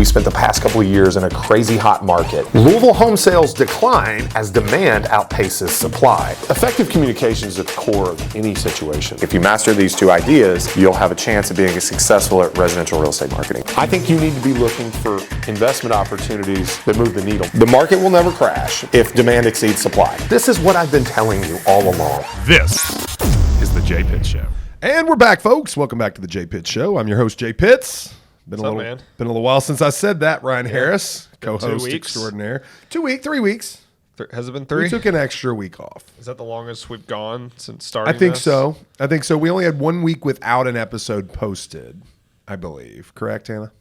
we spent the past couple of years in a crazy hot market. Louisville home sales decline as demand outpaces supply. Effective communication is at the core of any situation. If you master these two ideas, you'll have a chance of being successful at residential real estate marketing. I think you need to be looking for investment opportunities that move the needle. The market will never crash if demand exceeds supply. This is what I've been telling you all along. This is the Jay Pitts Show. And we're back, folks. Welcome back to the Jay Pitts Show. I'm your host, Jay Pitts. Been a little while since I said that. Ryan Harris, co-host extraordinaire. 3 weeks. Has it been 3? We took an extra week off. Is that the longest we've gone since starting? I think so. We only had 1 week without an episode posted, I believe. Correct, Hannah?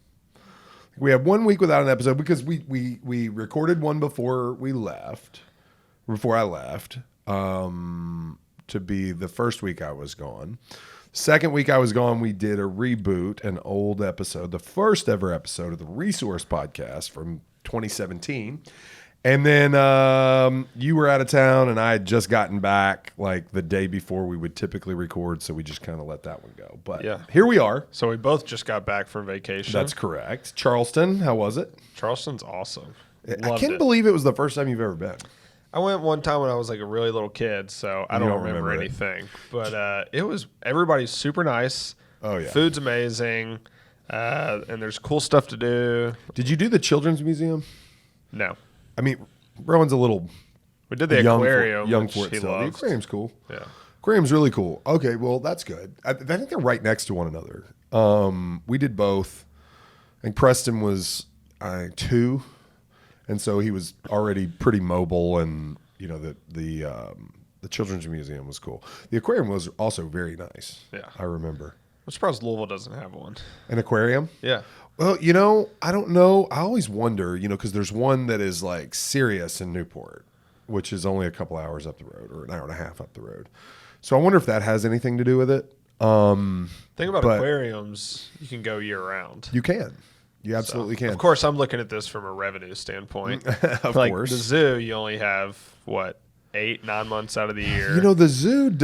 We had 1 week without an episode because we recorded one before I left, to be the first week I was gone. Second week I was gone, we did a reboot, an old episode, the first ever episode of the Resource Podcast from 2017. And then you were out of town, and I had just gotten back like the day before we would typically record, so we just kind of let that one go. But yeah, here we are. So we both just got back from vacation. That's correct. Charleston, how was it? Charleston's awesome. I can't believe it was the first time you've ever been. I went one time when I was like a really little kid, so I don't remember anything. But it was, everybody's super nice. Oh, yeah. Food's amazing, and there's cool stuff to do. Did you do the Children's Museum? No. I mean, Rowan's a little We did the aquarium, young which for it he still. The loves. aquarium's cool. Yeah. Aquarium's really cool. Okay, well, that's good. I think they're right next to one another. We did both. I think Preston was 2. And so he was already pretty mobile, and you know the Children's Museum was cool. The aquarium was also very nice. Yeah, I remember. I'm surprised Louisville doesn't have one. An aquarium? Yeah. Well, I don't know. I always wonder, because there's one that is like Sirius in Newport, which is only a couple hours up the road, or an hour and a half up the road. So I wonder if that has anything to do with it. Thing about aquariums, you can go year round. You can. You absolutely can. Of course, I'm looking at this from a revenue standpoint. Of like course. The zoo, you only have, 8-9 months out of the year. The zoo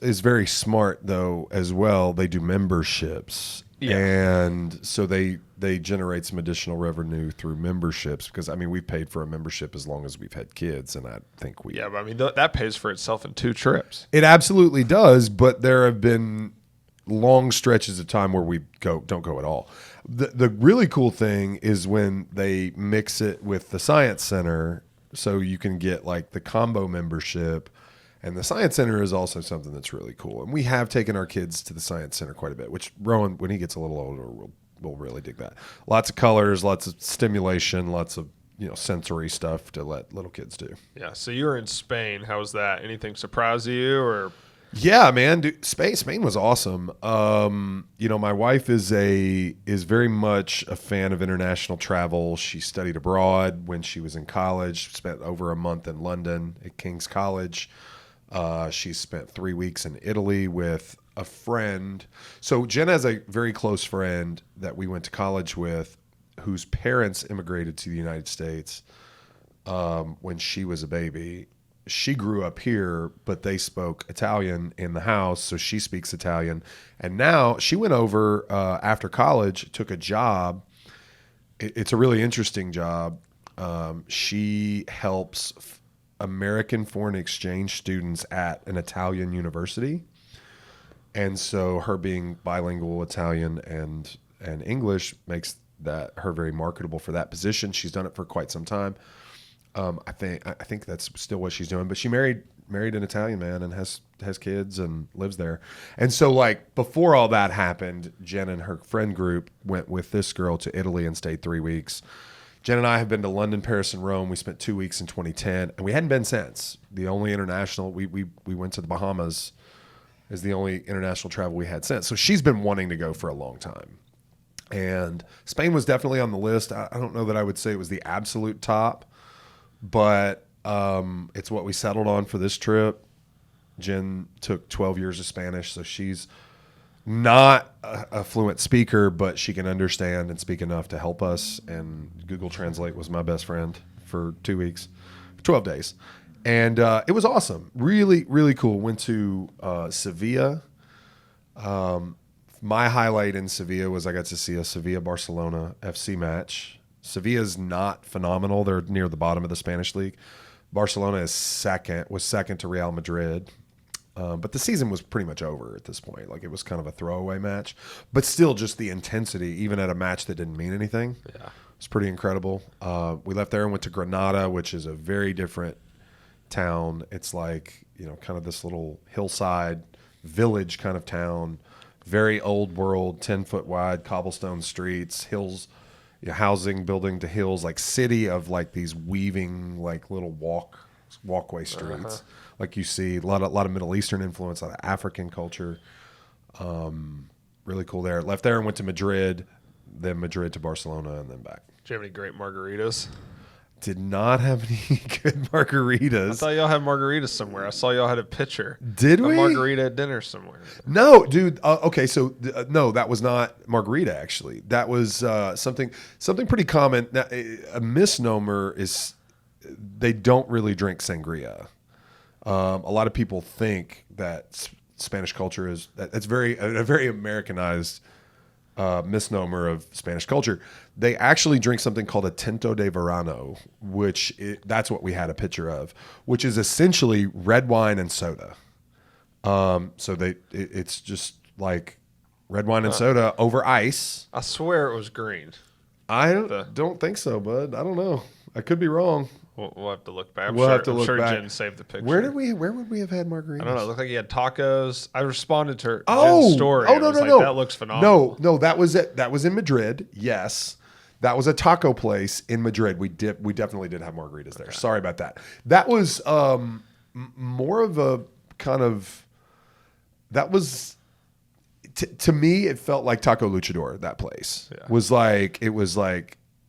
is very smart, though, as well. They do memberships. Yeah. And so they generate some additional revenue through memberships because, we've paid for a membership as long as we've had kids, and I think we... Yeah, but that pays for itself in 2 trips. It absolutely does, but there have been long stretches of time where we don't go at all. The really cool thing is when they mix it with the Science Center, so you can get like the combo membership, and the Science Center is also something that's really cool. And we have taken our kids to the Science Center quite a bit, which Rowan, when he gets a little older, will really dig that. Lots of colors, lots of stimulation, lots of sensory stuff to let little kids do. Yeah. So you were in Spain. How was that? Anything surprise you or? Yeah, man. Dude, Spain was awesome. My wife is very much a fan of international travel. She studied abroad when she was in college, spent over a month in London at King's College. She spent 3 weeks in Italy with a friend. So Jen has a very close friend that we went to college with whose parents immigrated to the United States when she was a baby. She grew up here, but they spoke Italian in the house, so she speaks Italian. And now she went over after college, took a job. It's a really interesting job. She helps American foreign exchange students at an Italian university. And so her being bilingual Italian and English makes that her very marketable for that position. She's done it for quite some time. I think that's still what she's doing, but she married an Italian man and has kids and lives there. And so like before all that happened, Jen and her friend group went with this girl to Italy and stayed 3 weeks. Jen and I have been to London, Paris, and Rome. We spent 2 weeks in 2010, and we hadn't been since. The only international, we went to the Bahamas is the only international travel we had since. So she's been wanting to go for a long time. And Spain was definitely on the list. I don't know that I would say it was the absolute top, but it's what we settled on for this trip. Jen took 12 years of Spanish, so she's not a fluent speaker, but she can understand and speak enough to help us. And Google Translate was my best friend for 2 weeks, 12 days. And it was awesome. Really, really cool. Went to Sevilla. My highlight in Sevilla was I got to see a Sevilla-Barcelona FC match. Sevilla's not phenomenal. They're near the bottom of the Spanish league. Barcelona was second to Real Madrid. But the season was pretty much over at this point. Like, it was kind of a throwaway match. But still, just the intensity, even at a match that didn't mean anything, was pretty incredible. We left there and went to Granada, which is a very different town. It's like, kind of this little hillside village kind of town. Very old world, 10-foot wide cobblestone streets, hills, housing building to hills, like city of like these weaving like little walkway streets. Like you see a lot of Middle Eastern influence, a lot of African culture. Really cool there. Left there and went to Madrid, then Madrid to Barcelona, and then back. Did you have any great margaritas? Did not have any good margaritas. I thought y'all had margaritas somewhere. I saw y'all had a picture. Did a we? Margarita at dinner somewhere. No, dude. Okay, so no, that was not margarita. Actually, that was something pretty common. Now, a misnomer is they don't really drink sangria. A lot of people think that Spanish culture is that's a very Americanized misnomer of Spanish culture. They actually drink something called a tinto de verano, that's what we had a picture of, which is essentially red wine and soda. So it's just like red wine and soda over ice. I swear it was green. I don't think so, bud. I don't know. I could be wrong. We'll have to look back. I'm sure Jen saved the picture. Where would we have had margaritas? I don't know. It looked like he had tacos. I responded to her Jen's story. No. That looks phenomenal. No, that was it. That was in Madrid. Yes. That was a taco place in Madrid. We definitely did have margaritas there. Okay. Sorry about that. That was more of a kind of to me it felt like Taco Luchador. That place was like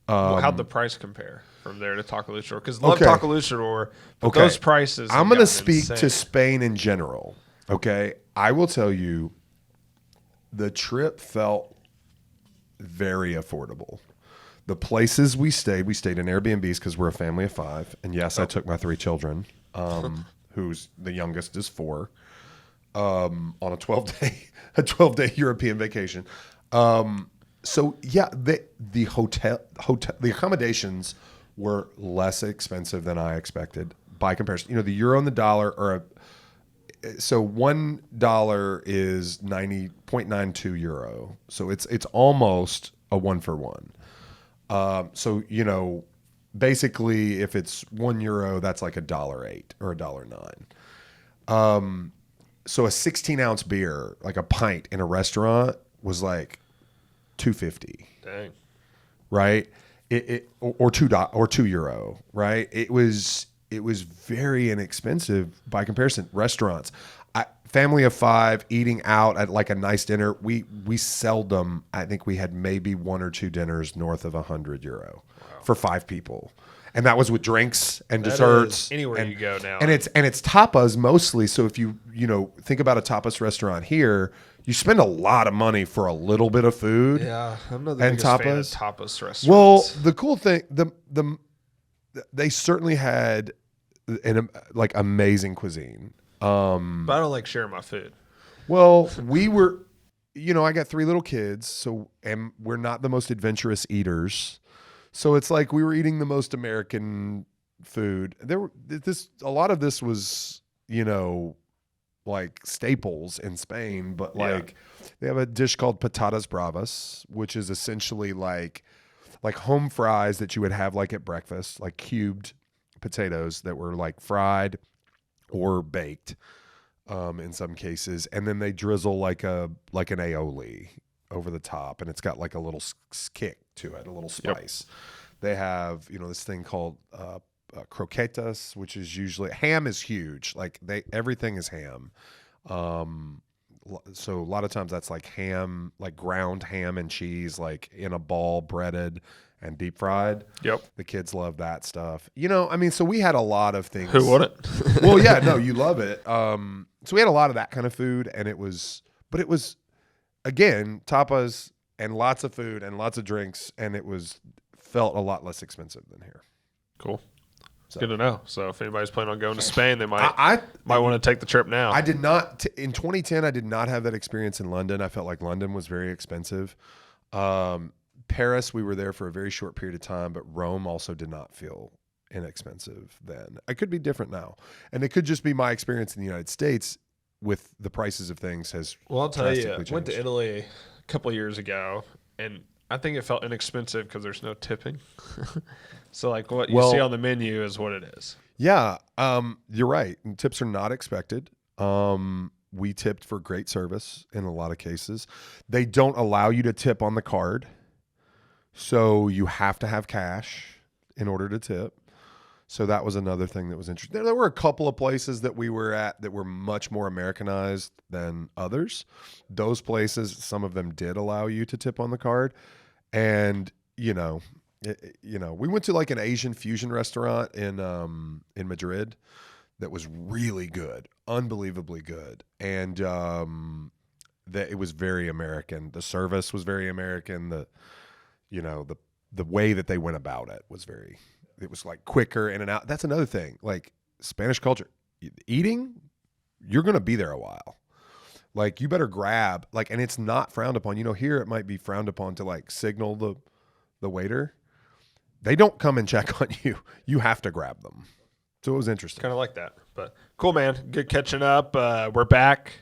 how'd the price compare from there to Taco Luchador? Because Taco Luchador, but those prices. I'm going to speak to Spain in general. Okay, I will tell you, the trip felt very affordable. The places we stayed in Airbnbs because we're a family of 5, and yes, I took my 3 children, who's the youngest is 4, on a 12-day European vacation. So yeah, the hotel the accommodations were less expensive than I expected by comparison. The euro and the dollar so $1 is 90.92 euro. So it's almost a 1-for-1. So basically if it's €1, that's like $1.08 or $1.09. So a 16-ounce beer, like a pint in a restaurant, was like $2.50. Dang. Right? Or €2, right? It was very inexpensive by comparison. Restaurants, family of 5 eating out at like a nice dinner. We seldom. I think we had maybe 1 or 2 dinners north of €100 for 5 people, and that was with drinks and desserts. Anywhere you go now, and it's tapas mostly. So if you think about a tapas restaurant here, you spend a lot of money for a little bit of food. Yeah, I'm not the biggest fan of tapas restaurants. Well, the cool thing, they certainly had like amazing cuisine. But I don't like sharing my food. Well, we were, I got 3 little kids, and we're not the most adventurous eaters. So it's like we were eating the most American food. A lot of this was, like staples in Spain, but like they have a dish called patatas bravas, which is essentially like home fries that you would have like at breakfast, like cubed potatoes that were like fried or baked in some cases, and then they drizzle like an aioli over the top, and it's got like a little kick to it, a little spice. They have this thing called croquetas, which is usually ham is huge. Like everything is ham. So a lot of times that's like ham, like ground ham and cheese, like in a ball, breaded and deep fried. Yep. The kids love that stuff. So we had a lot of things. Who wouldn't? Well, yeah, no, you love it. So we had a lot of that kind of food, and it was again, tapas and lots of food and lots of drinks, and felt a lot less expensive than here. Cool. Good to know. So if anybody's planning on going to Spain, they might I want to take the trip now. I did not in 2010. I did not have that experience in London. I felt like London was very expensive. Paris, we were there for a very short period of time, but Rome also did not feel inexpensive then. I could be different now, and it could just be my experience in the United States with the prices of things has. Well, I'll tell you, drastically went to changed. Italy a couple of years ago, and I think it felt inexpensive because there's no tipping. So like what you see on the menu is what it is. Yeah, you're right. And tips are not expected. We tipped for great service in a lot of cases. They don't allow you to tip on the card, so you have to have cash in order to tip. So that was another thing that was interesting. There were a couple of places that we were at that were much more Americanized than others. Those places, some of them did allow you to tip on the card, and we went to like an Asian fusion restaurant in Madrid that was really good, unbelievably good, and that it was very American. The service was very American. The way that they went about it was it was like quicker in and out. That's another thing. Like Spanish culture, eating, you're going to be there a while. Like you better grab, like, and it's not frowned upon. Here it might be frowned upon to like signal the waiter. They don't come and check on you. You have to grab them. So it was interesting. Kind of like that. But cool, man. Good catching up. We're back.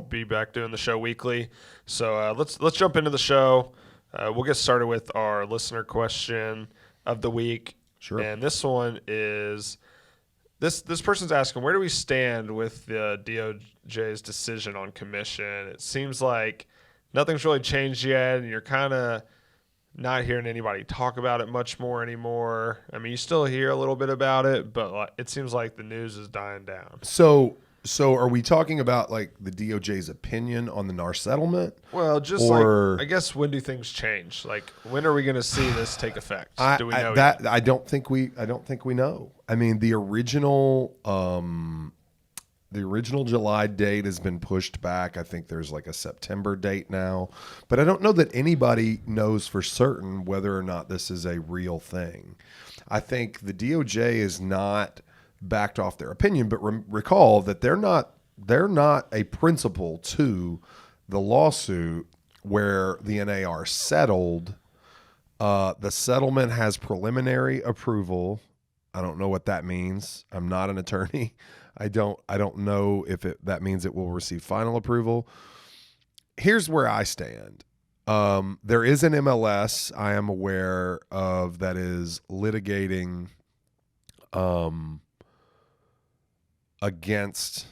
Be back doing the show weekly. So let's jump into the show. We'll get started with our listener question of the week. Sure. And this one is this person's asking, where do we stand with the DOJ's decision on commission? It seems like nothing's really changed yet, and you're kind of not hearing anybody talk about it much more anymore. I mean, you still hear a little bit about it, but it seems like the news is dying down. So are we talking about like the DOJ's opinion on the NAR settlement? Well, just I guess when do things change? Like when are we going to see this take effect? Do we know that? I don't think we know. I mean, the original July date has been pushed back. I think there's like a September date now, but I don't know that anybody knows for certain whether or not this is a real thing. I think the DOJ is not backed off their opinion, but recall that they're not a principal to the lawsuit where the NAR settled. The settlement has preliminary approval. I don't know what that means. I'm not an attorney. I don't know if that means it will receive final approval. Here's where I stand. There is an MLS I am aware of that is litigating against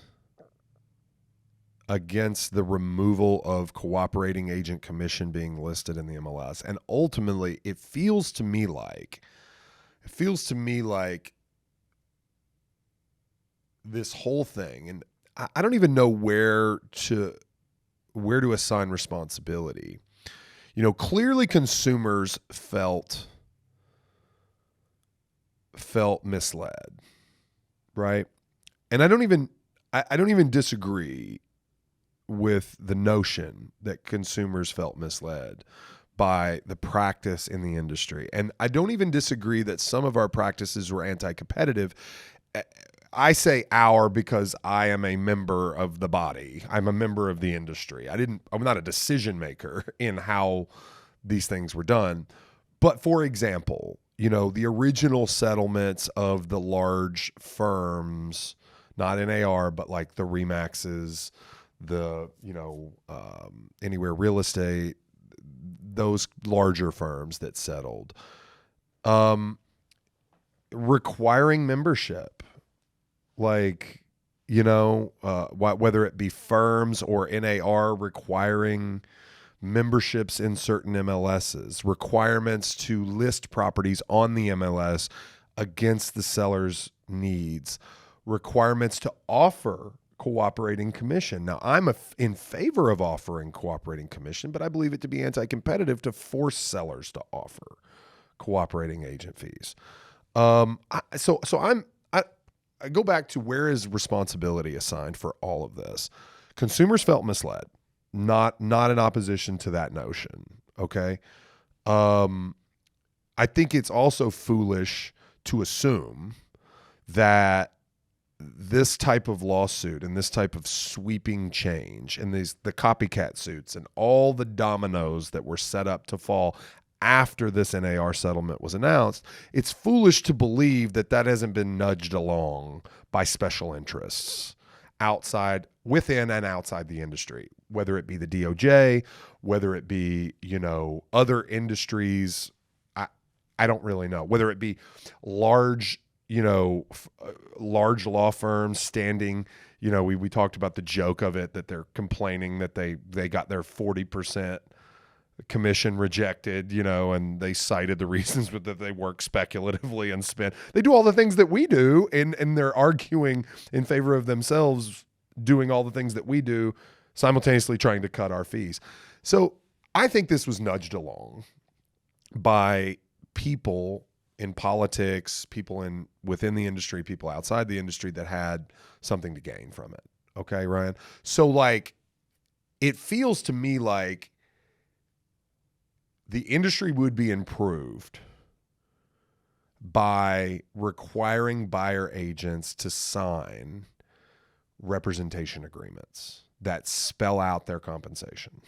the removal of cooperating agent commission being listed in the MLS. And ultimately, it feels to me like this whole thing, and I don't even know where to assign responsibility. Clearly consumers felt misled, right? And I don't even disagree with the notion that consumers felt misled by the practice in the industry. And I don't even disagree that some of our practices were anti-competitive. I say our because I am a member of the body. I'm a member of the industry. I'm not a decision maker in how these things were done. But for example, the original settlements of the large firms, not NAR, but like the Remaxes, the, Anywhere Real Estate, those larger firms that settled, requiring membership, like, whether it be firms or NAR requiring memberships in certain MLSs, requirements to list properties on the MLS against the seller's needs, requirements to offer cooperating commission. Now, I'm in favor of offering cooperating commission, but I believe it to be anti-competitive to force sellers to offer cooperating agent fees. I go back to where is responsibility assigned for all of this. Consumers felt misled, not in opposition to that notion. Okay. I think it's also foolish to assume that this type of lawsuit and this type of sweeping change and the copycat suits and all the dominoes that were set up to fall after this NAR settlement was announced, it's foolish to believe that that hasn't been nudged along by special interests within and outside the industry, whether it be the DOJ, whether it be, other industries. I don't really know, whether it be large law firms standing, we talked about the joke of it, that they're complaining that they got their 40% commission rejected, and they cited the reasons that they work speculatively and spend. They do all the things that we do, and they're arguing in favor of themselves doing all the things that we do, simultaneously trying to cut our fees. So I think this was nudged along by people in politics, people within the industry, people outside the industry that had something to gain from it. Okay, Ryan? So it feels to me like the industry would be improved by requiring buyer agents to sign representation agreements that spell out their compensation.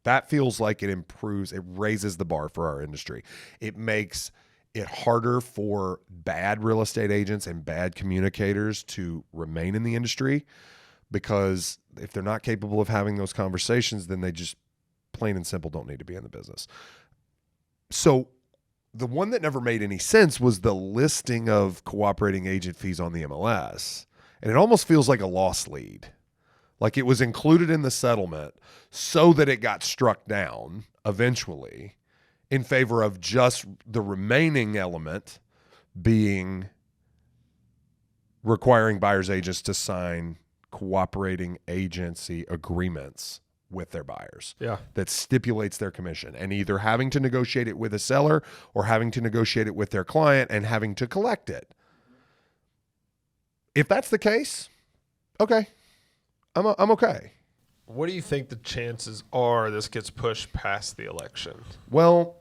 That feels like it raises the bar for our industry. It makes it harder for bad real estate agents and bad communicators to remain in the industry, because if they're not capable of having those conversations, then they just plain and simple don't need to be in the business. So the one that never made any sense was the listing of cooperating agent fees on the MLS. And it almost feels like a lost lead. Like it was included in the settlement so that it got struck down eventually in favor of just the remaining element being requiring buyer's agents to sign cooperating agency agreements with their buyers. Yeah. That stipulates their commission, and either having to negotiate it with a seller or having to negotiate it with their client and having to collect it. If that's the case, okay. I'm okay. What do you think the chances are this gets pushed past the election? Well,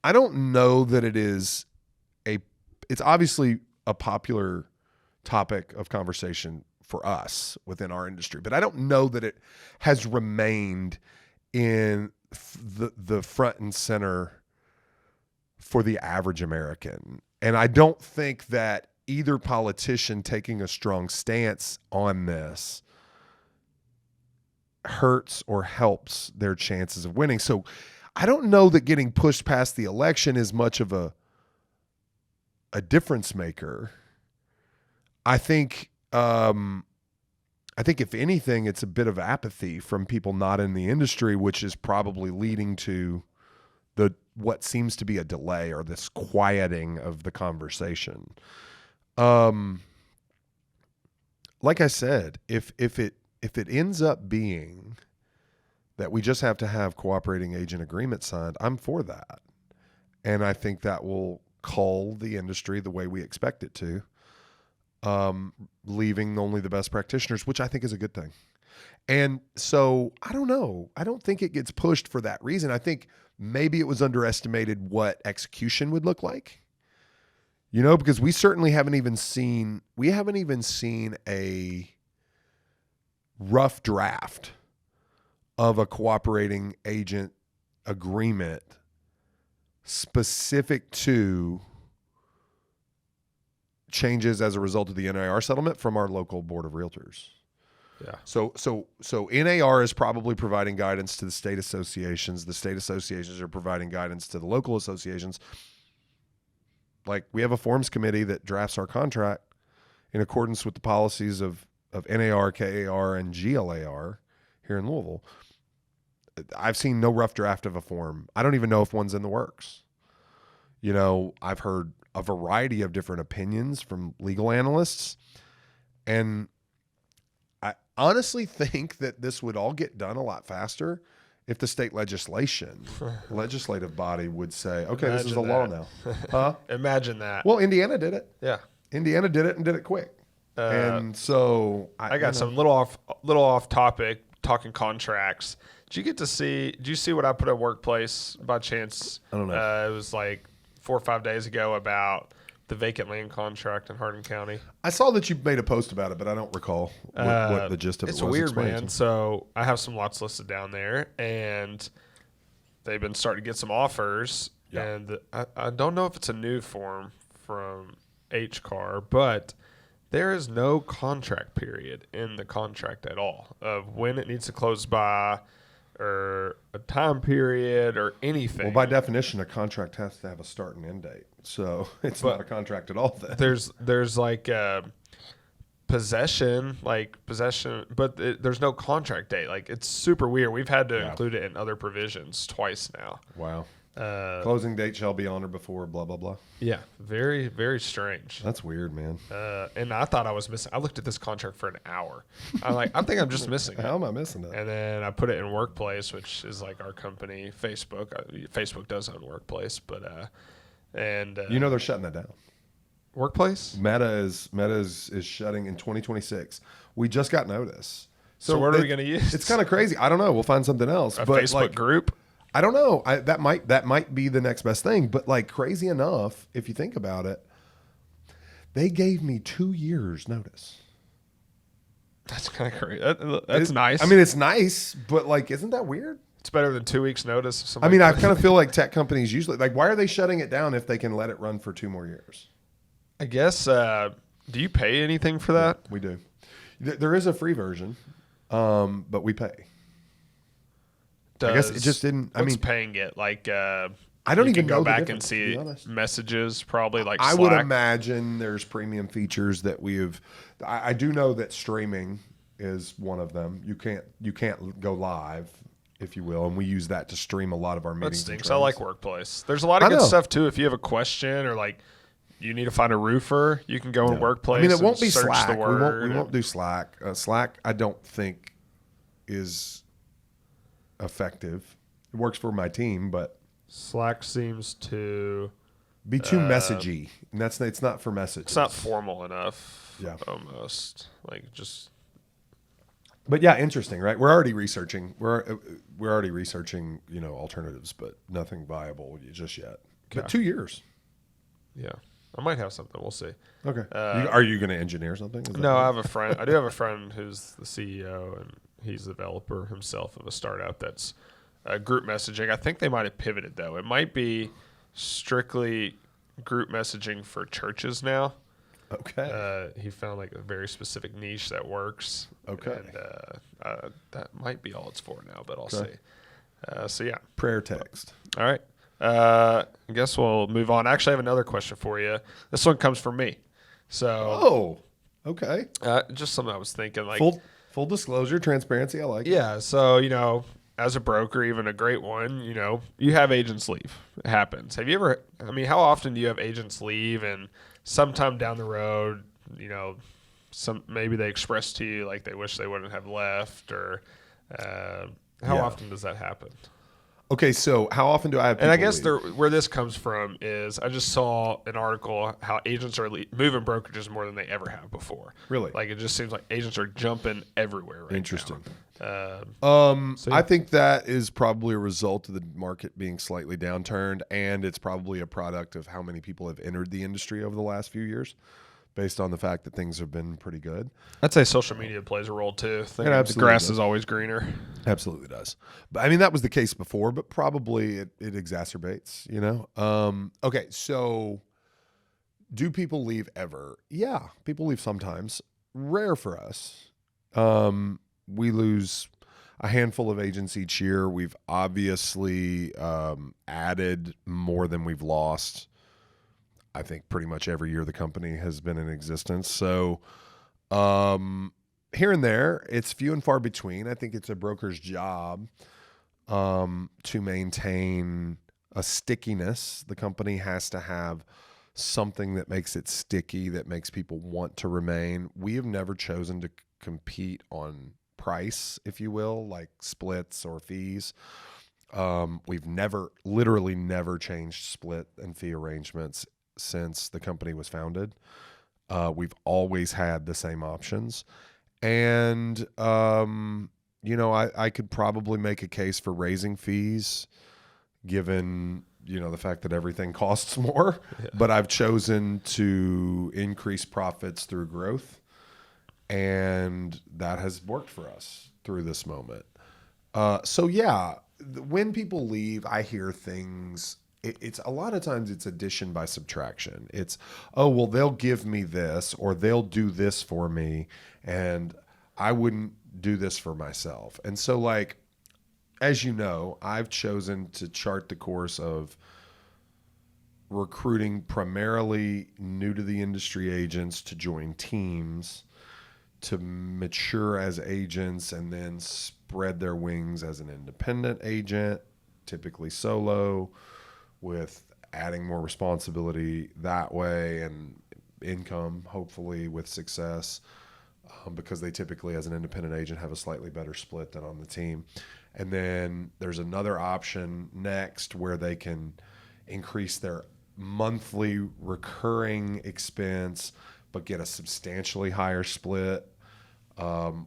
I don't know that it's obviously a popular topic of conversation for us within our industry, but I don't know that it has remained in the front and center for the average American. And I don't think that either politician taking a strong stance on this hurts or helps their chances of winning. So I don't know that getting pushed past the election is much of a difference maker. I think if anything, it's a bit of apathy from people not in the industry, which is probably leading to what seems to be a delay or this quieting of the conversation. Like I said, if it ends up being that we just have to have cooperating agent agreement signed, I'm for that. And I think that will cull the industry the way we expect it to, leaving only the best practitioners, which I think is a good thing. And so I don't know. I don't think it gets pushed for that reason. I think maybe it was underestimated what execution would look like. Because we certainly haven't even seen a rough draft of a cooperating agent agreement specific to changes as a result of the NAR settlement from our local board of realtors. Yeah. So NAR is probably providing guidance to the state associations. The state associations are providing guidance to the local associations. Like, we have a forms committee that drafts our contract in accordance with the policies of NAR, KAR, and GLAR here in Louisville. I've seen no rough draft of a form. I don't even know if one's in the works. I've heard a variety of different opinions from legal analysts, and I honestly think that this would all get done a lot faster if the state legislative body would say, okay, this is the law now. Huh? Imagine that. Well, Indiana did it. Yeah. Indiana did it and did it quick. And so I got some little off topic, talking contracts. Did you see what I put at Workplace by chance? I don't know. It was like 4 or 5 days ago about the vacant land contract in Hardin County. I saw that you made a post about it, but I don't recall what the gist of it was. It's weird, Explain it man. to me. So I have some lots listed down there, and they've been starting to get some offers. Yeah. And I don't know if it's a new form from HCAR, but there is no contract period in the contract at all of when it needs to close by or a time period or anything. Well, by definition, a contract has to have a start and end date. So it's not a contract at all then. There's like possession, but there's no contract date. Like, it's super weird. We've had to include it in other provisions twice now. Wow. Closing date shall be on or before blah, blah, blah. Yeah, very, very strange. That's weird, man. And I thought I was missing. I looked at this contract for an hour. I think I'm just missing it. How am I missing it? And then I put it in Workplace, which is like our company, Facebook. Facebook does own Workplace, but they're shutting that down. Workplace? Meta is shutting in 2026. We just got notice. So what are we going to use? It's kind of crazy. I don't know. We'll find something else. A Facebook group? I don't know. That might be the next best thing. But like, crazy enough, if you think about it, they gave me 2 years notice. That's kind of crazy. That's nice. I mean, it's nice, but like, isn't that weird? It's better than 2 weeks notice. I mean, I kind of feel like tech companies usually, like, why are they shutting it down if they can let it run for 2 more years? I guess, do you pay anything for that? We do. There is a free version, but we pay. I guess it just didn't. What's paying it? Like, I don't even go know back and see messages, probably like Slack. I would imagine there's premium features that we have. I do know that streaming is one of them. You can't go live, if you will, and we use that to stream a lot of our meetings. That stinks. I like Workplace. There's a lot of good stuff too. If you have a question or like you need to find a roofer, you can go in Workplace. I mean, it won't be search Slack. The word we won't do Slack. Slack, I don't think is effective. It works for my team, but Slack seems to be too messagey, and it's not for messages. It's not formal enough. Yeah, almost like just. But yeah, interesting, right? We're already researching. We're already researching, alternatives, but nothing viable just yet. Okay. But 2 years. Yeah, I might have something. We'll see. Okay. Are you going to engineer something? No, I have a friend. I do have a friend who's the CEO, and he's the developer himself of a startup that's group messaging. I think they might have pivoted, though. It might be strictly group messaging for churches now. Okay. He found like a very specific niche that works. Okay. And that might be all it's for now, but I'll see. So, yeah. Prayer text. All right. I guess we'll move on. Actually, I have another question for you. This one comes from me. So. Oh, okay. Just something I was thinking. Like full disclosure, transparency. I like it. Yeah. So, as a broker, even a great one, you have agents leave. It happens. Have you ever, how often do you have agents leave and sometime down the road, maybe they express to you like they wish they wouldn't have left, or how often does that happen? Okay, so how often do I have people And I guess leave? where this comes from is I just saw an article how agents are moving brokerages more than they ever have before. Really? Like, it just seems like agents are jumping everywhere right Interesting. now. I think that is probably a result of the market being slightly downturned, and it's probably a product of how many people have entered the industry over the last few years, based on the fact that things have been pretty good. I'd say social media plays a role too. The grass is always greener. Absolutely does. But that was the case before, but probably it exacerbates, Okay, so do people leave ever? Yeah, people leave sometimes. Rare for us. We lose a handful of agents each year. We've obviously added more than we've lost. I think pretty much every year the company has been in existence. So here and there, it's few and far between. I think it's a broker's job to maintain a stickiness. The company has to have something that makes it sticky, that makes people want to remain. We have never chosen to compete on price, if you will, like splits or fees. We've literally never changed split and fee arrangements since the company was founded. We've always had the same options. And, I could probably make a case for raising fees given, the fact that everything costs more, but I've chosen to increase profits through growth. And that has worked for us through this moment. When people leave, I hear things. It's a lot of times it's addition by subtraction. It's, oh, well, they'll give me this or they'll do this for me, and I wouldn't do this for myself. And so, like, as you know, I've chosen to chart the course of recruiting primarily new to the industry agents to join teams, to mature as agents, and then spread their wings as an independent agent, typically solo, with adding more responsibility that way and income, hopefully with success, because they typically, as an independent agent, have a slightly better split than on the team. And then there's another option next where they can increase their monthly recurring expense, but get a substantially higher split,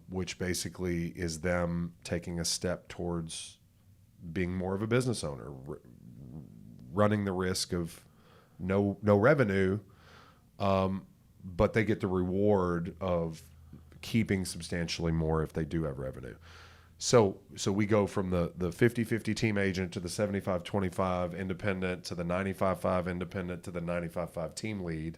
which basically is them taking a step towards being more of a business owner, running the risk of no revenue, but they get the reward of keeping substantially more if they do have revenue. So we go from the 50-50 team agent to the 75-25 independent to the 95-5 independent to the 95-5 team lead,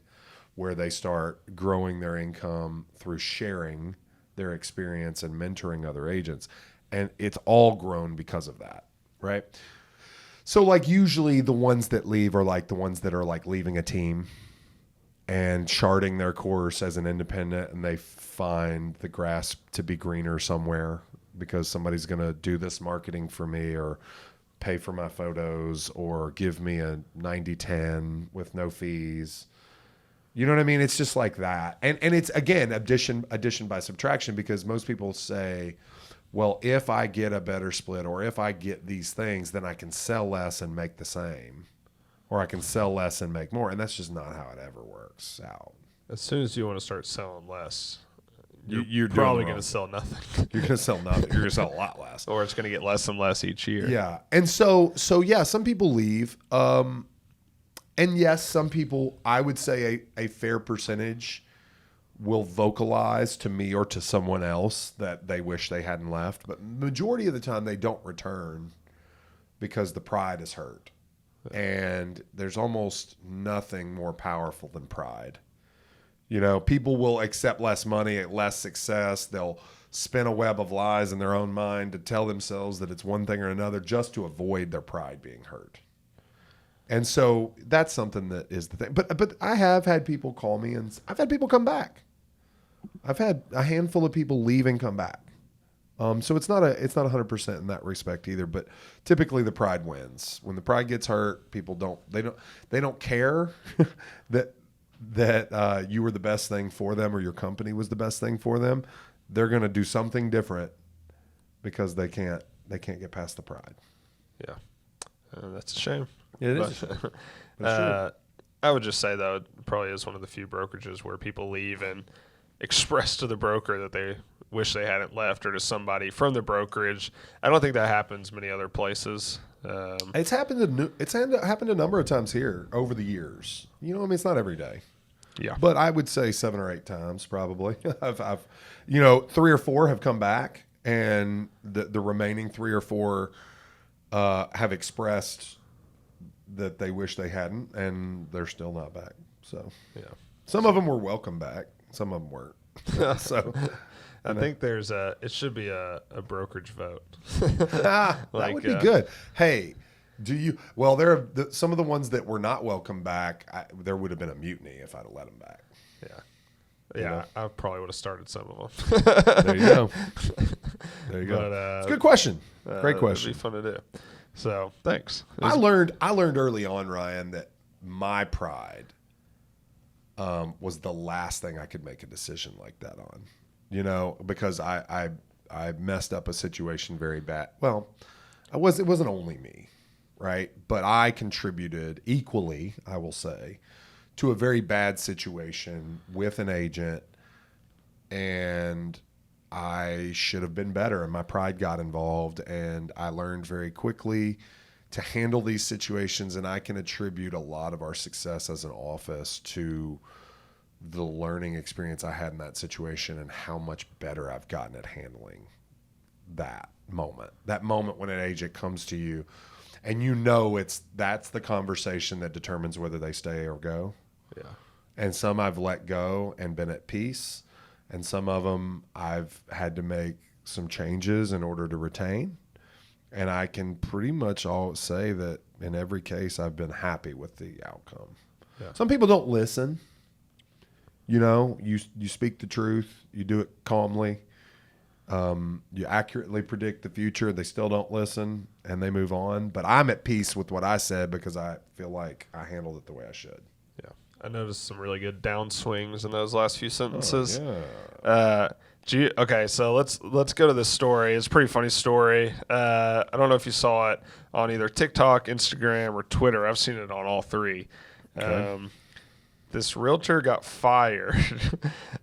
where they start growing their income through sharing their experience and mentoring other agents. And it's all grown because of that, right? So, like, usually the ones that leave are like the ones that are like leaving a team and charting their course as an independent, and they find the grass to be greener somewhere because somebody's going to do this marketing for me or pay for my photos or give me a 90-10 with no fees. You know what I mean? It's just like that. And it's, again, addition by subtraction, because most people say, well, if I get a better split or if I get these things, then I can sell less and make the same, or I can sell less and make more. And that's just not how it ever works out. As soon as you want to start selling less, You're probably going to sell nothing. You're going to sell nothing. You're going to sell a lot less. Or it's going to get less and less each year. Yeah. And so yeah, some people leave. And yes, some people, I would say a fair percentage will vocalize to me or to someone else that they wish they hadn't left. But majority of the time they don't return because the pride is hurt. And there's almost nothing more powerful than pride. People will accept less money, less success. They'll spin a web of lies in their own mind to tell themselves that it's one thing or another just to avoid their pride being hurt. And so that's something that is the thing. But I have had people call me, and I've had people come back. I've had a handful of people leave and come back. So it's not 100% in that respect either. But typically the pride wins. When the pride gets hurt, people don't care that you were the best thing for them or your company was the best thing for them. They're going to do something different because they can't get past the pride. Yeah, that's a shame. It is. I would just say, though, it probably is one of the few brokerages where people leave and express to the broker that they wish they hadn't left, or to somebody from the brokerage. I don't think that happens many other places. It's happened a number of times here over the years. It's not every day. Yeah. But I would say 7 or 8 times probably. I've 3 or 4 have come back, and the remaining 3 or 4 have expressed that they wish they hadn't, and they're still not back. So yeah, some of them were welcome back, some of them weren't. So I think it should be a brokerage vote. That would be good. Hey, there are some of the ones that were not welcome back. There would have been a mutiny if I'd have let them back. Yeah, I probably would have started some of them. There you go. But, it's a good question. Great question. It'd be fun to do. So thanks. I learned early on, Ryan, that my pride was the last thing I could make a decision like that on. Because I messed up a situation very bad. Well, it wasn't only me, right? But I contributed equally, I will say, to a very bad situation with an agent, and I should have been better, and my pride got involved, and I learned very quickly to handle these situations, and I can attribute a lot of our success as an office to the learning experience I had in that situation and how much better I've gotten at handling that moment when an agent comes to you and that's the conversation that determines whether they stay or go. Yeah. And some I've let go and been at peace, and some of them I've had to make some changes in order to retain. And I can pretty much all say that in every case I've been happy with the outcome. Yeah. Some people don't listen. You speak the truth, you do it calmly. You accurately predict the future. They still don't listen and they move on. But I'm at peace with what I said because I feel like I handled it the way I should. Yeah. I noticed some really good downswings in those last few sentences. Oh, yeah. Okay, so let's go to this story. It's a pretty funny story. I don't know if you saw it on either TikTok, Instagram, or Twitter. I've seen it on all three. Okay. This realtor got fired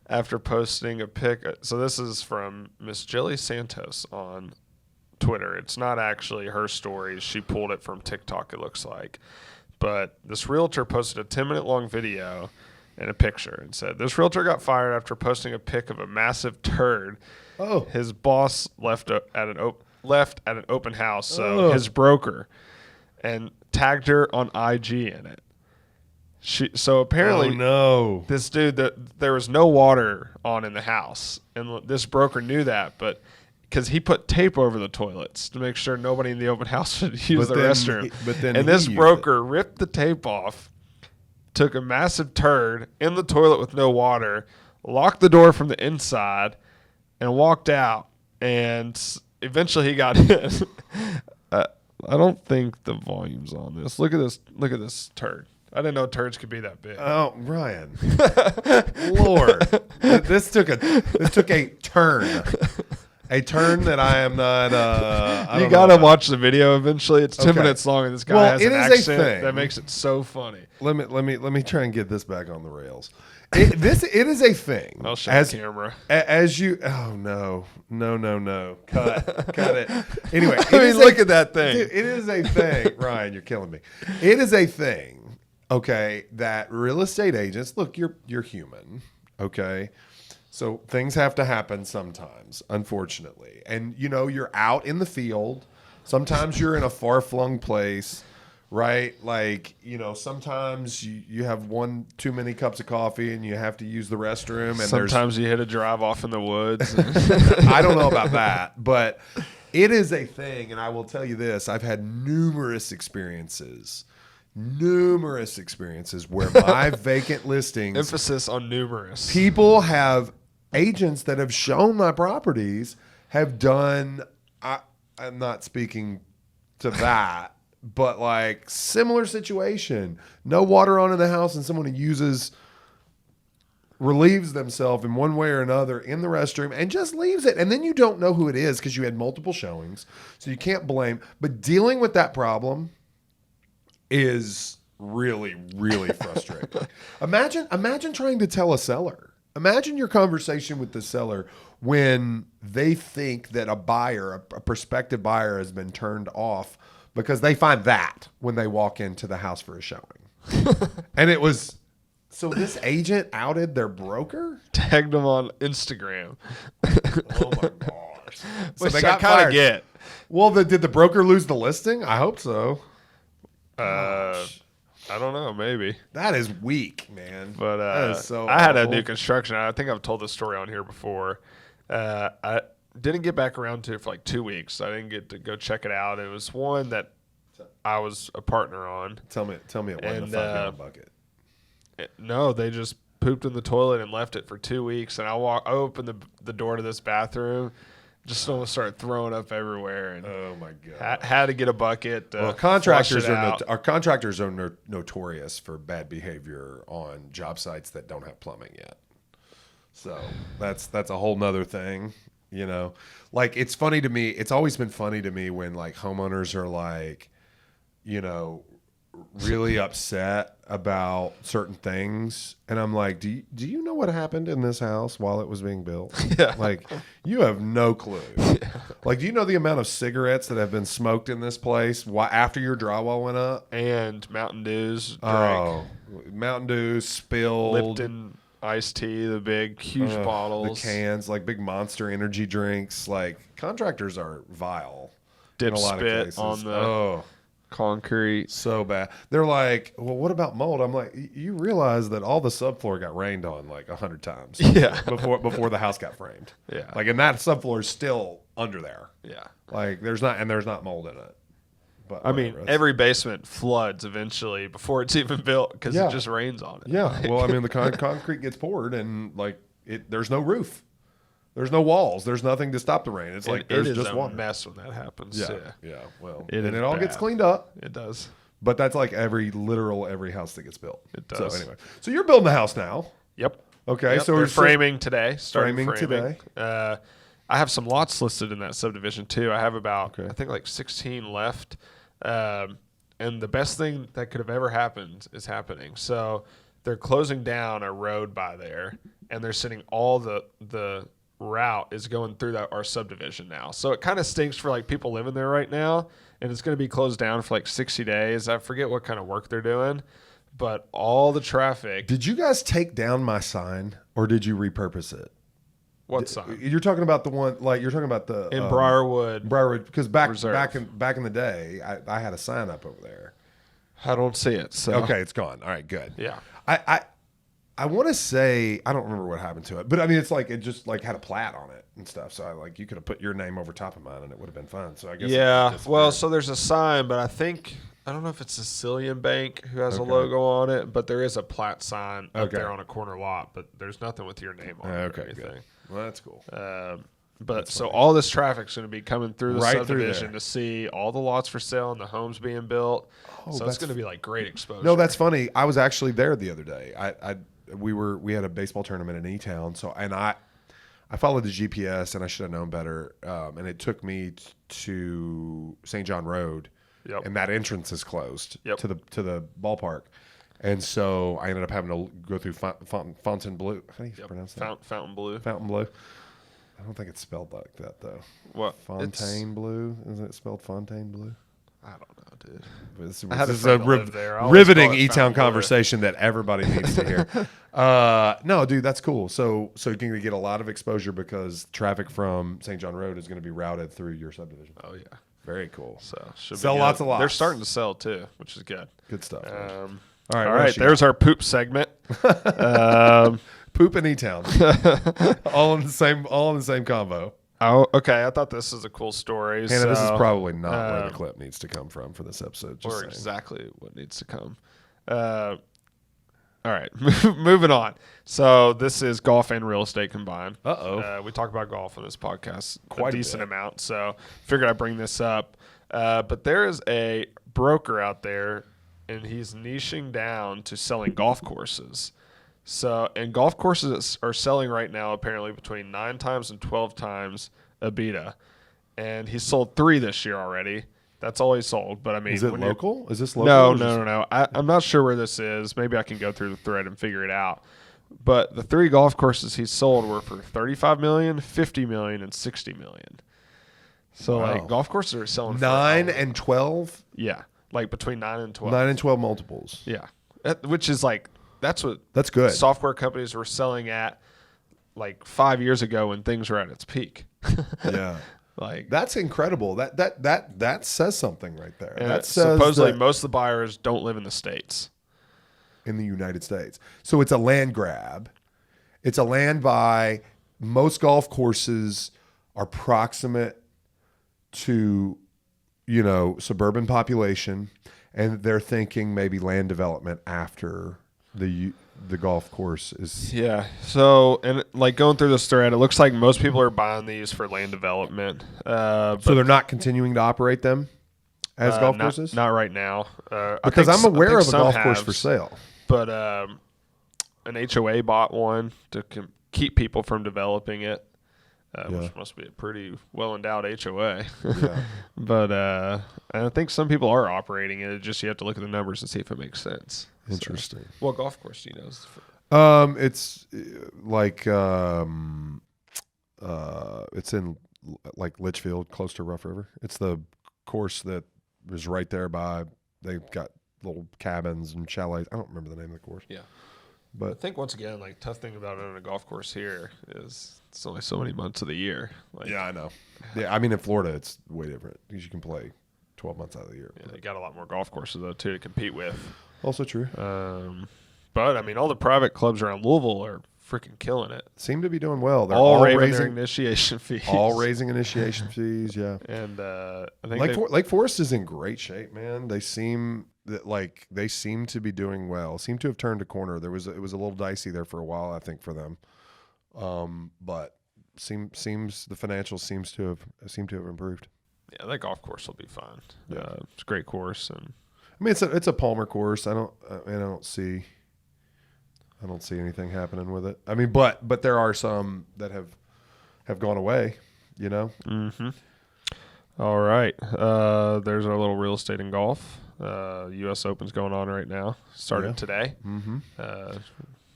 after posting a pic. So this is from Miss Jilly Santos on Twitter. It's not actually her story. She pulled it from TikTok, it looks like. But this realtor posted a 10-minute long video and a picture and said, this realtor got fired after posting a pic of a massive turd his boss left at an open house, so his broker, and tagged her on IG in it. So apparently, this dude, there was no water on in the house, and this broker knew that, but because he put tape over the toilets to make sure nobody in the open house would use the restroom. And this broker ripped the tape off, took a massive turd in the toilet with no water, locked the door from the inside, and walked out. And eventually he got in. I don't think the volume's on this. Look at this. Look at this turd. I didn't know turds could be that big. Oh, Ryan. Lord. This took a turn. A turn that I am not. You gotta watch the video eventually. It's 10 minutes long, and this guy has an accent that makes it so funny. Let me try and get this back on the rails. It is a thing. I'll show the camera. As you. Oh no. Cut it. Anyway, look at that thing. Dude, it is a thing, Ryan. You're killing me. It is a thing. Okay, that real estate agents, look, you're human, okay? So things have to happen sometimes, unfortunately. And, you're out in the field. Sometimes you're in a far-flung place, right? Like, sometimes you have one too many cups of coffee and you have to use the restroom. And sometimes you hit a drive off in the woods. I don't know about that, but it is a thing. And I will tell you this, I've had numerous experiences where my vacant listings, emphasis on numerous, people have agents that have shown my properties have done, I'm not speaking to that, but like similar situation, no water on in the house and someone who relieves themselves in one way or another in the restroom and just leaves it. And then you don't know who it is because you had multiple showings. So you can't blame, but dealing with that problem is really, really frustrating. Imagine trying to tell a seller. Imagine your conversation with the seller when they think that a prospective buyer has been turned off because they find that when they walk into the house for a showing. And it was, so this agent outed their broker? Tagged them on Instagram. Oh my gosh. So Which they got I kind fired. of get. Well, did the broker lose the listing? I hope so. I don't know, maybe. That is weak, man. But that is so I had a awful. new construction. I think I've told this story on here before. I didn't get back around to it for like 2 weeks. I didn't get to go check it out. It was one that I was a partner on. Tell me it wasn't a 5-gallon bucket. No, they just pooped in the toilet and left it for 2 weeks. And I opened the door to this bathroom. Just almost started throwing up everywhere, and Oh my god! had to get a bucket. Well, contractors our contractors are notorious for bad behavior on job sites that don't have plumbing yet. So that's a whole nother thing, Like it's funny to me. It's always been funny to me when like homeowners are like, really upset about certain things, and I'm like, do you know what happened in this house while it was being built? Yeah. Like, you have no clue. Like, do you know the amount of cigarettes that have been smoked in this place after your drywall went up? And Mountain Dew's drink. Oh, Mountain Dew spilled. Lipton iced tea, the big, huge bottles. The cans, like big Monster energy drinks. Like, contractors are vile. Dip in a lot of spit cases. on the concrete. So bad. They're like, well, what about mold? I'm like, you realize that all the subfloor got rained on like 100 times. Yeah. before the house got framed. Yeah. Like, and that subfloor is still under there. Yeah. Like, there's not mold in it. But I mean, whatever. every basement floods eventually before it's even built because it just rains on it. Yeah. Well, I mean, the concrete gets poured and like there's no roof. There's no walls. There's nothing to stop the rain. It's like there's just water. It is a mess when that happens. Yeah. Well, It and is it all bad. gets cleaned up. It does. But that's like every house that gets built. It does. So anyway, so you're building a house now. Yep. Okay. Yep. So They're we're framing today. Starting framing framing today. I have some lots listed in that subdivision too. I have about Okay. I think like 16 left. And the best thing that could have ever happened is happening. So they're closing down a road by there, and they're sending all the route is going through our subdivision now. So it kind of stinks for like people living there right now, and it's going to be closed down for like 60 days. I forget what kind of work they're doing, but all the traffic. Did you guys take down my sign or did you repurpose it? What sign? You're talking about the one, like you're talking about the In Briarwood. because back Reserve. back in the day, I had a sign up over there. I don't see it. So Okay, it's gone. All right, good. Yeah. I want to say I don't remember what happened to it, but I mean it's like it just like had a plat on it and stuff. So you could have put your name over top of mine and it would have been fun. So I guess Yeah. Well, so there's a sign, but I don't know if it's Sicilian Bank who has a logo on it, but there is a plat sign up there on a corner lot, but there's nothing with your name on it or anything. Good. Well, that's cool. But so all this traffic's going to be coming through the Right through subdivision there. to see all the lots for sale and the homes being built. So it's that's going to be like great exposure. No, that's funny. I was actually there the other day. We had a baseball tournament in E-Town, I followed the GPS and I should have known better. And it took me to St. John Road, and that entrance is closed to the ballpark. And so I ended up having to go through Fontainebleau. How do you pronounce that? Fontainebleau. Fontainebleau. I don't think it's spelled like that though. What? Fontainebleau? Is it spelled Fontainebleau? I don't know, dude. This I had a is friend a that lived there. I always riveting call it E-Town Fontainebleau. conversation that everybody needs to hear. No, dude, that's cool. So you're going to get a lot of exposure because traffic from St. John Road is going to be routed through your subdivision. Oh yeah. Very cool. So should Sell be lots good. of lots. They're starting to sell too, which is good. Good stuff. All what right. else you There's our poop segment. Poop in E-Town. all in the same convo. Oh, okay. I thought this was a cool story. Hannah, this is so, probably not where the clip needs to come from for this episode. Just or saying. exactly what needs to come. All right, moving on. So this is golf and real estate combined. We talk about golf on this podcast Quite a a decent bit. amount, so figured I'd bring this up. But there is a broker out there, and he's niching down to selling golf courses. So, and golf courses are selling right now apparently between 9 times and 12 times EBITDA. And he's sold 3 this year already. That's all he sold. But I mean, Is it when you're- local? Is this local? No. I'm not sure where this is. Maybe I can go through the thread and figure it out. But the 3 golf courses he sold were for $35 million, $50 million, and $60 million. So Wow. like golf courses are selling for 9 and 12? yeah, like between 9 and 12. 9 and 12 multiples. Yeah, which is like that's what That's good. software companies were selling at like 5 years ago when things were at its peak. Yeah. Like That's incredible. That says something right there. and That says supposedly that most of the buyers don't live in the States. in the United States. So it's a land grab. It's a land buy. Most golf courses are proximate to, suburban population, and they're thinking maybe land development after the golf course is. Yeah. So, and like going through this thread, it looks like most people are buying these for land development. So they're not continuing to operate them as golf courses? Not right now. Because I'm aware of a some golf course have, for sale. But an HOA bought one to keep people from developing it. which must be a pretty well endowed HOA. Yeah. But I think some people are operating it. Just you have to look at the numbers and see if it makes sense. Interesting. So, what golf course do you know? It's like it's in like Litchfield, close to Rough River. It's the course that is right there by. They've got little cabins and chalets. I don't remember the name of the course. Yeah. But I think once again, like tough thing about owning a golf course here is it's only so many months of the year. Like, yeah, I know. Yeah, I mean in Florida it's way different because you can play 12 months out of the year. Yeah, they got a lot more golf courses though too to compete with. Also true. But I mean, all the private clubs around Louisville are freaking killing it. Seem to be doing well. They're all raising their initiation fees. All raising initiation fees. Yeah. And I think Lake Forest is in great shape, man. They seem to be doing well. Seem to have turned a corner. It was a little dicey there for a while, I think, for them. But seems the financials seem to have improved. Yeah, that golf course will be fun. Yeah. It's a great course, and I mean it's a Palmer course. I don't see anything happening with it. I mean, but there are some that have gone away, you know. Mm-hmm. All right. There's our little real estate and golf. U.S. Open's going on right now. Started today. Mm-hmm.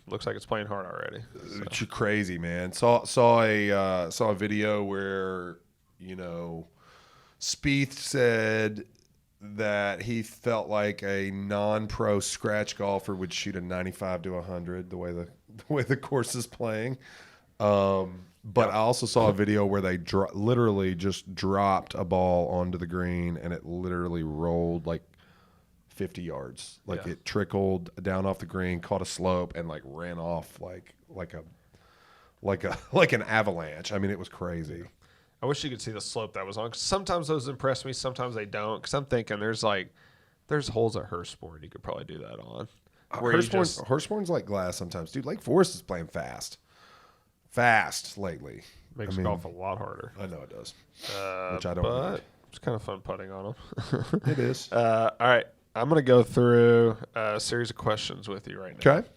Looks like it's playing hard already. So. It's crazy, man. Saw a video where, you know, Spieth said that he felt like a non-pro scratch golfer would shoot a 95 to 100 the way the course is playing. But I also saw a video where they literally just dropped a ball onto the green and it literally rolled like 50 yards. Like it trickled down off the green, caught a slope, and like ran off like an avalanche. I mean, it was crazy. I wish you could see the slope that was on. 'Cause sometimes those impress me, sometimes they don't. Because I'm thinking there's holes at Hurstbourne you could probably do that on. Hurstbourne's like glass sometimes, dude. Lake Forest is playing fast lately. Makes golf a lot harder. I know it does, which I don't. But it's kind of fun putting on them. It is. All right, I'm gonna go through a series of questions with you right now. Okay.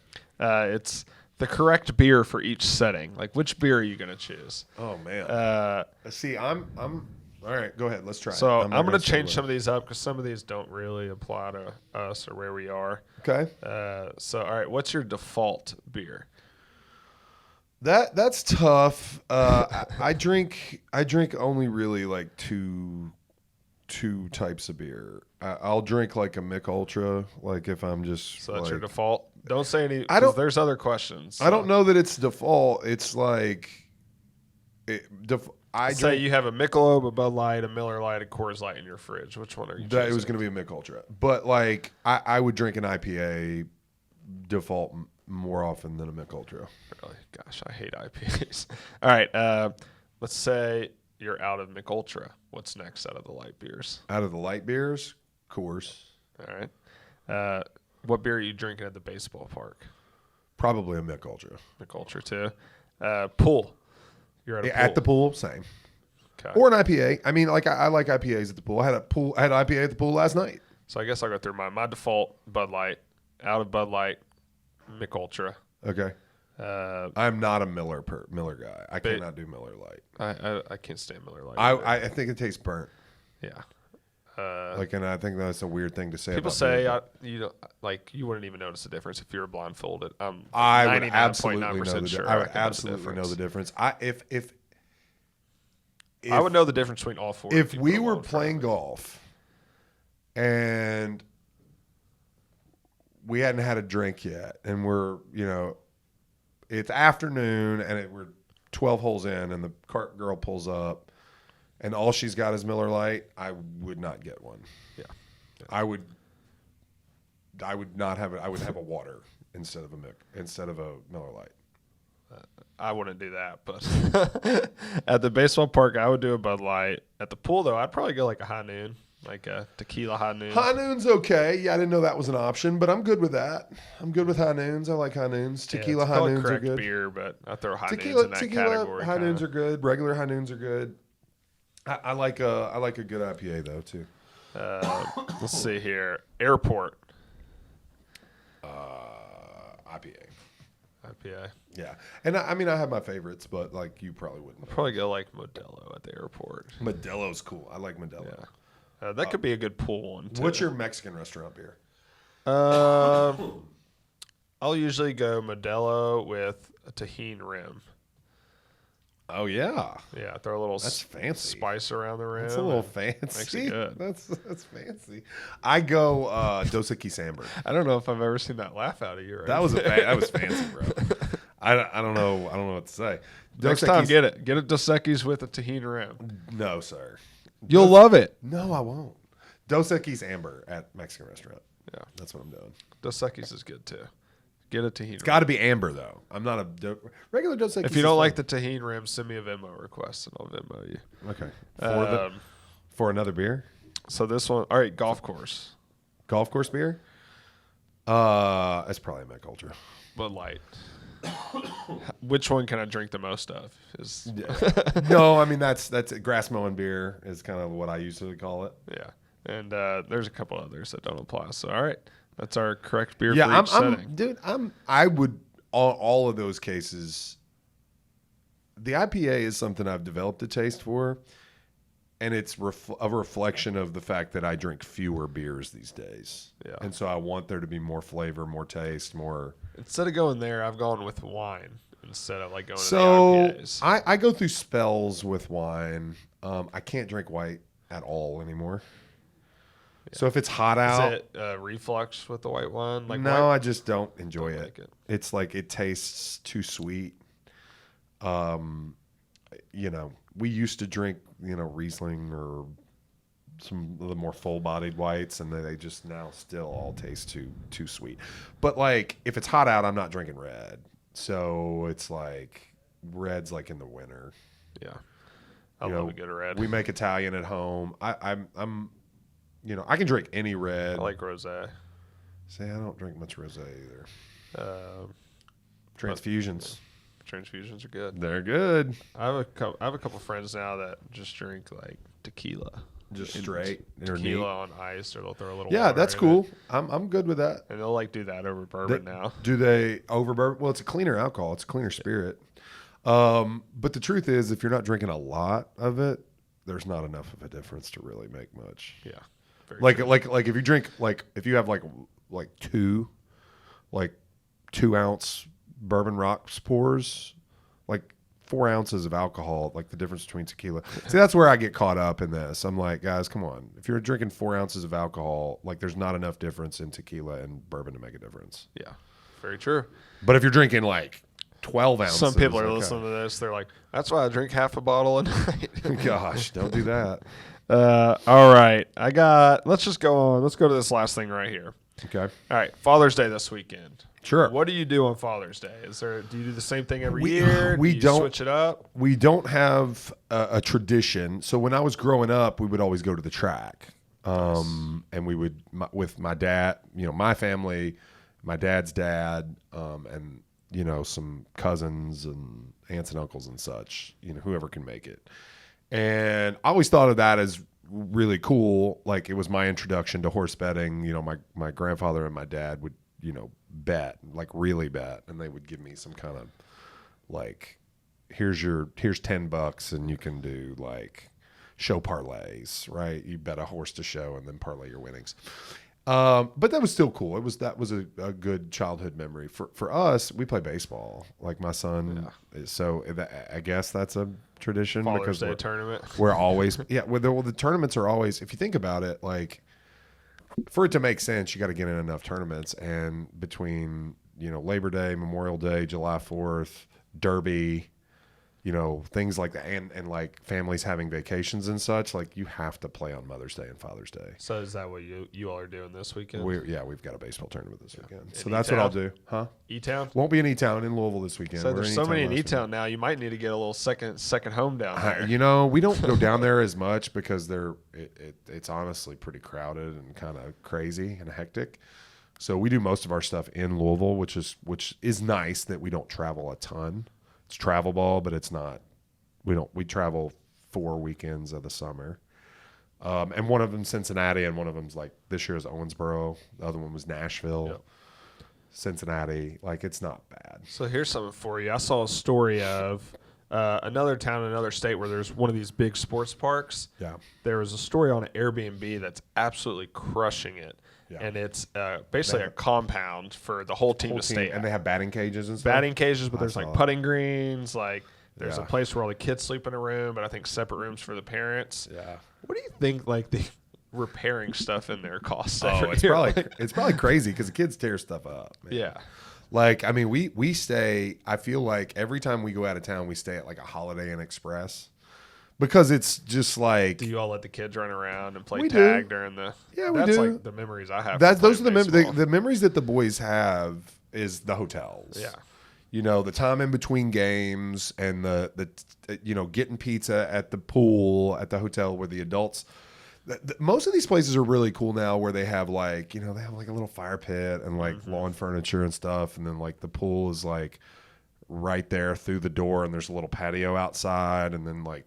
It's the correct beer for each setting. Like, which beer are you gonna choose? Oh man. See, I'm. All right, go ahead. Let's try. So I'm going to change some of these up because some of these don't really apply to us or where we are. Okay. So, all right, what's your default beer? That's tough. I drink only really like two types of beer. I'll drink like a Mick Ultra, like if I'm just. So that's like, your default. Don't say any. Because there's other questions. So. I don't know that it's default. It's like. Say you have a Michelob, a Bud Light, a Miller Lite, a Coors Light in your fridge. Which one are you choosing? That it was going to be a Mick Ultra, but like I would drink an IPA default more often than a Mick Ultra. Really? Gosh, I hate IPAs. All right, let's say you're out of Mick Ultra. What's next out of the light beers? Out of the light beers, Coors. All right. What beer are you drinking at the baseball park? Probably a Mick Ultra. Mick Ultra too. Pool. You're at the pool, same. Okay. Or an IPA. I mean, like I like IPAs at the pool. I had an IPA at the pool last night. So I guess I'll go through my default Bud Light. Out of Bud Light, Mick Ultra. Okay. I'm not a Miller guy. I cannot do Miller Lite. I can't stand Miller Lite. I think it tastes burnt. Yeah. And I think that's a weird thing to say. People say you wouldn't even notice the difference if you were blindfolded. I would absolutely know the sure I would absolutely know the difference. If I would know the difference between all four. If we were playing golf and we hadn't had a drink yet, and we're it's afternoon and we're 12 holes in, and the cart girl pulls up. And all she's got is Miller Lite, I would not get one. Yeah. I would not have it. I would have a water instead of a Miller Lite. I wouldn't do that, but at the baseball park, I would do a Bud Light. At the pool, though, I'd probably go like a High Noon, like a tequila High Noon. High Noon's okay. Yeah, I didn't know that was an option, but I'm good with that. I'm good with High Noons. I like High Noons. Tequila High Noons are good. Beer, but I throw High Noons in that category. High Noons are good. Regular High Noons are good. I like a good IPA though too. Let's see here. Airport. IPA. IPA. Yeah, and I mean I have my favorites, but like you probably wouldn't. I'll probably go like Modelo at the airport. Modelo's cool. I like Modelo. Yeah, that could be a good pool one too. What's your Mexican restaurant beer? I'll usually go Modelo with a tahini rim. Oh yeah, Yeah, throw a little that's fancy spice around the rim. That's a little fancy. Makes it good. That's fancy. I go Dos Equis Amber. I don't know if I've ever seen that laugh out of you. Right? That was fancy, bro. I don't know what to say. Next time, get it Dos Equis with a tahini rim. No, sir. You'll love it. No, I won't. Dos Equis Amber at Mexican restaurant. Yeah, that's what I'm doing. Dos Equis is good too. Get a tahini. It's got to be amber though. I'm not a regular Dos Equis. If you don't like the tahini rim, send me a Venmo request and I'll Venmo you. Okay. For another beer. So this one, all right, golf course. Golf course beer. That's probably a Mac Ultra. Bud Light. Which one can I drink the most of? No, I mean that's grass mowing beer is kind of what I usually call it. Yeah, and there's a couple others that don't apply. So all right, that's our correct beer Yeah, for each setting. I would all of those cases. The IPA is something I've developed a taste for, and it's a reflection of the fact that I drink fewer beers these days. Yeah, and so I want there to be more flavor, more taste, more. Instead of going there, I've gone with wine instead of like going to the IPAs. I go through spells with wine. I can't drink white at all anymore. Yeah. So if it's hot out, is it reflux with the white wine? Like no, white? I just don't enjoy it. Like it. It's like it tastes too sweet. We used to drink, Riesling or some of the more full-bodied whites, and they just now still all taste too sweet. But like if it's hot out, I'm not drinking red. So it's like red's like in the winter. Yeah, I love a good red. We make Italian at home. I'm I can drink any red. I like rosé. Say I don't drink much rosé either. Transfusions. Transfusions are good. They're good. I have a couple friends now that just drink like tequila. Just straight tequila on ice, or they'll throw a little. Yeah, water that's in cool. it. I'm good with that. And they'll like do that over bourbon now. Do they over bourbon? Well, it's a cleaner alcohol. It's a cleaner spirit. But the truth is, if you're not drinking a lot of it, there's not enough of a difference to really make much. Yeah. Like if you drink if you have like 2 ounce bourbon rocks pours, like 4 ounces of alcohol, like the difference between tequila. See, that's where I get caught up in this. I'm like, guys, come on. If you're drinking 4 ounces of alcohol, like there's not enough difference in tequila and bourbon to make a difference. Yeah, very true. But if you're drinking like 12 ounces. Some people are listening to this. They're like, that's why I drink half a bottle a night. Gosh, don't do that. All right. Let's just go on. Let's go to this last thing right here. Okay. All right. Father's Day this weekend. Sure. What do you do on Father's Day? Do you do the same thing every year? We do you don't switch it up. We don't have a tradition. So when I was growing up, we would always go to the track. And we would, with my dad, my family, my dad's dad, and, some cousins and aunts and uncles and such, whoever can make it. And I always thought of that as really cool. Like it was my introduction to horse betting. My grandfather and my dad would, bet, like really bet. And they would give me some kind of like, here's $10 and you can do like show parlays, right? You bet a horse to show and then parlay your winnings. But that was still cool. That was a good childhood memory for us. We play baseball, like my son. Yeah. So I guess that's a tradition. Father's Day tournament. We're always the tournaments are always. If you think about it, like for it to make sense, you got to get in enough tournaments. And between Labor Day, Memorial Day, July 4th, Derby. Things like that, and like families having vacations and such, like you have to play on Mother's Day and Father's Day. So is that what you all are doing this weekend? We've got a baseball tournament this weekend. So in that's E-Town? what I'll do. Huh? E-Town? Won't be in E-Town, in Louisville this weekend. So there's so many in last E-Town now, you might need to get a little second home down there. We don't go down there as much because it's honestly pretty crowded and kind of crazy and hectic. So we do most of our stuff in Louisville, which is nice that we don't travel a ton. It's travel ball, but it's not. We travel 4 weekends of the summer. And one of them Cincinnati, and one of them's like this year is Owensboro. The other one was Nashville. Yep. Cincinnati. Like, it's not bad. So here's something for you. I saw a story of another town in another state where there's one of these big sports parks. Yeah. There was a story on Airbnb that's absolutely crushing it. Yeah. And it's basically a compound for the whole team to stay And at. they have batting cages and stuff? Batting cages, but there's like putting greens. Like there's a Yeah. place where all the kids sleep in a room, but I think separate rooms for the parents. Yeah. What do you think like the repairing stuff in there costs? Oh, every it's year? probably crazy because the kids tear stuff up. Man. Yeah. Like, I mean, we stay, I feel like every time we go out of town, we stay at like a Holiday Inn Express because it's just like. Do you all let the kids run around and play We tag do. during the? Yeah, we that's do. like the memories I have. Those are the, baseball. the memories that the boys have is the hotels. Yeah. You know, the time in between games and the getting pizza at the pool at the hotel where the adults. Most of these places are really cool now where they have like, they have like a little fire pit and like lawn furniture and stuff. And then like the pool is like right there through the door and there's a little patio outside and then like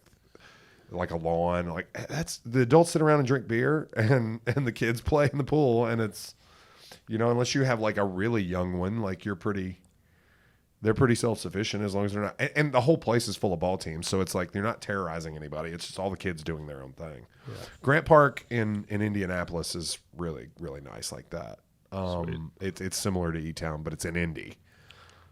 a lawn. Like that's the adults sit around and drink beer and the kids play in the pool. And it's, unless you have like a really young one, like they're pretty self-sufficient as long as they're not. And the whole place is full of ball teams. So it's like they're not terrorizing anybody. It's just all the kids doing their own thing. Yeah. Grant Park in Indianapolis is really, really nice like that. It's similar to E-Town, but it's in Indy.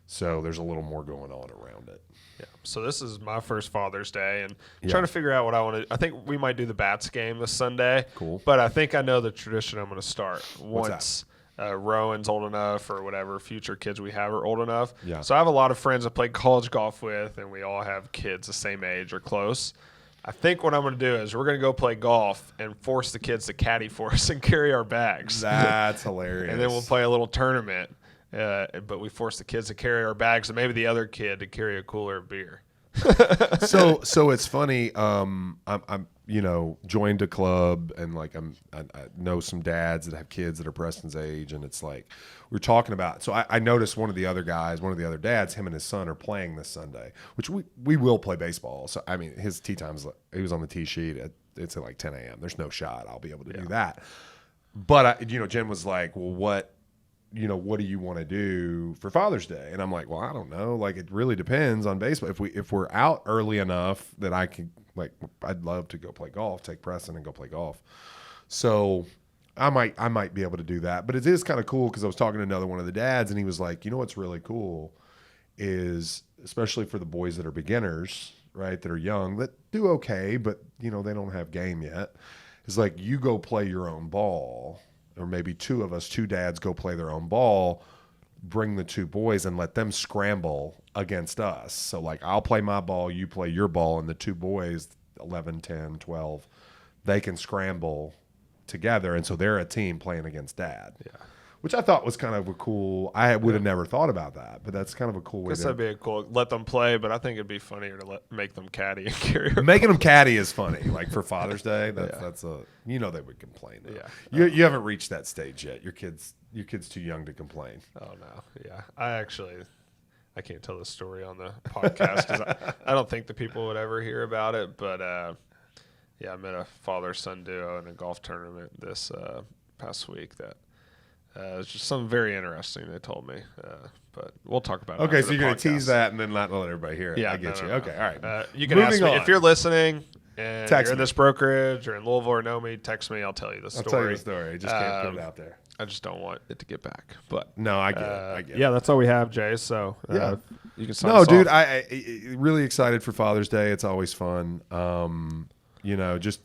So there's a little more going on around it. Yeah. So this is my first Father's Day, and I'm trying to figure out what I want to. I think we might do the Bats game this Sunday. Cool. But I think I know the tradition I'm going to start What's once Rowan's old enough, or whatever future kids we have are old enough. Yeah. So I have a lot of friends I play college golf with, and we all have kids the same age or close. I think what I'm going to do is we're going to go play golf and force the kids to caddy for us and carry our bags. That's hilarious. And then we'll play a little tournament. But we force the kids to carry our bags and maybe the other kid to carry a cooler of beer. So it's funny. I'm joined a club and like I know some dads that have kids that are Preston's age, and it's like we're talking about. So I noticed one of the other dads, him and his son are playing this Sunday, which we will play baseball. So I mean, his tee times, he was on the tee sheet it's at like 10 a.m. There's no shot I'll be able to do that. But Jen was like, well, what do you want to do for Father's Day? And I'm like, well, I don't know. Like, it really depends on baseball. If we're out early enough that I can, like, I'd love to go play golf, take Preston and go play golf. So I might be able to do that. But it is kind of cool because I was talking to another one of the dads, and he was like, what's really cool is, especially for the boys that are beginners, right, that are young, that do okay, but, they don't have game yet, is like, you go play your own ball. Or maybe two dads go play their own ball, bring the two boys and let them scramble against us. So like I'll play my ball, you play your ball, and the two boys, 11, 10, 12, they can scramble together. And so they're a team playing against dad. Yeah. Which I thought was kind of a cool, I would have never thought about that, but that's kind of a cool way. I guess that'd be cool. Let them play, but I think it'd be funnier to make them caddy and carry. Making them caddy is funny. Like for Father's Day, that's a they would complain. Though. Yeah, you haven't reached that stage yet. Your kid's too young to complain. Oh no, yeah. I can't tell this story on the podcast because I don't think the people would ever hear about it. But I met a father-son duo in a golf tournament this past week that. It's just something very interesting they told me, but we'll talk about it. Okay, so you're going to to tease that and then not let everybody hear it. Yeah, I get you. No. Okay, all right. You can ask me if you're listening and Text you're in me. this brokerage or in Louisville or know me. Text me. I'll tell you the story. I'll tell you the story. I just can't put it out there. I just don't want it to get back. But no, I get it. Yeah, that's all we have, Jay. So you can sign No, us dude, off. I really excited for Father's Day. It's always fun. Just.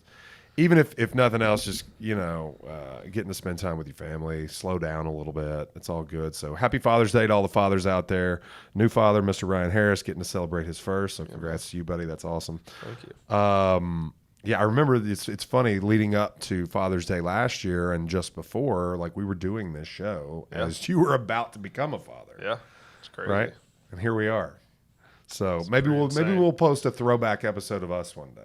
Even if nothing else, just, getting to spend time with your family, slow down a little bit. It's all good. So happy Father's Day to all the fathers out there. New father, Mr. Ryan Harris, getting to celebrate his first. So congrats to you, buddy. That's awesome. Thank you. I remember it's funny leading up to Father's Day last year and just before, like we were doing this show as you were about to become a father. Yeah, it's crazy. Right? And here we are. So maybe we'll post a throwback episode of us one day,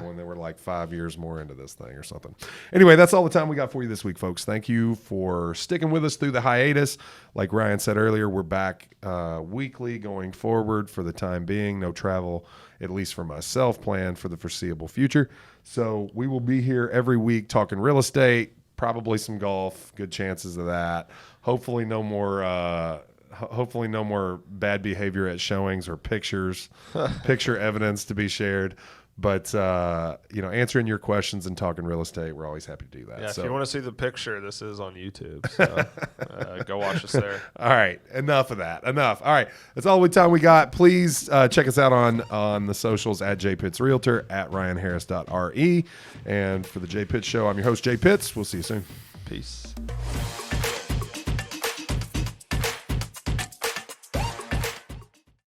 when they were like 5 years more into this thing or something. Anyway, that's all the time we got for you this week, folks. Thank you for sticking with us through the hiatus. Like Ryan said earlier, we're back weekly going forward for the time being. No travel, at least for myself, planned for the foreseeable future. So we will be here every week talking real estate, probably some golf, good chances of that. hopefully no more bad behavior at showings or picture evidence to be shared. But answering your questions and talking real estate, we're always happy to do that. Yeah, so, if you want to see the picture, this is on YouTube. So go watch us there. all right, enough of that. Enough. All right, that's all the time we got. Please check us out on the socials at jpittsrealtor, at ryanharris.re. And for the J Pitts Show, I'm your host, Jay Pitts. We'll see you soon. Peace.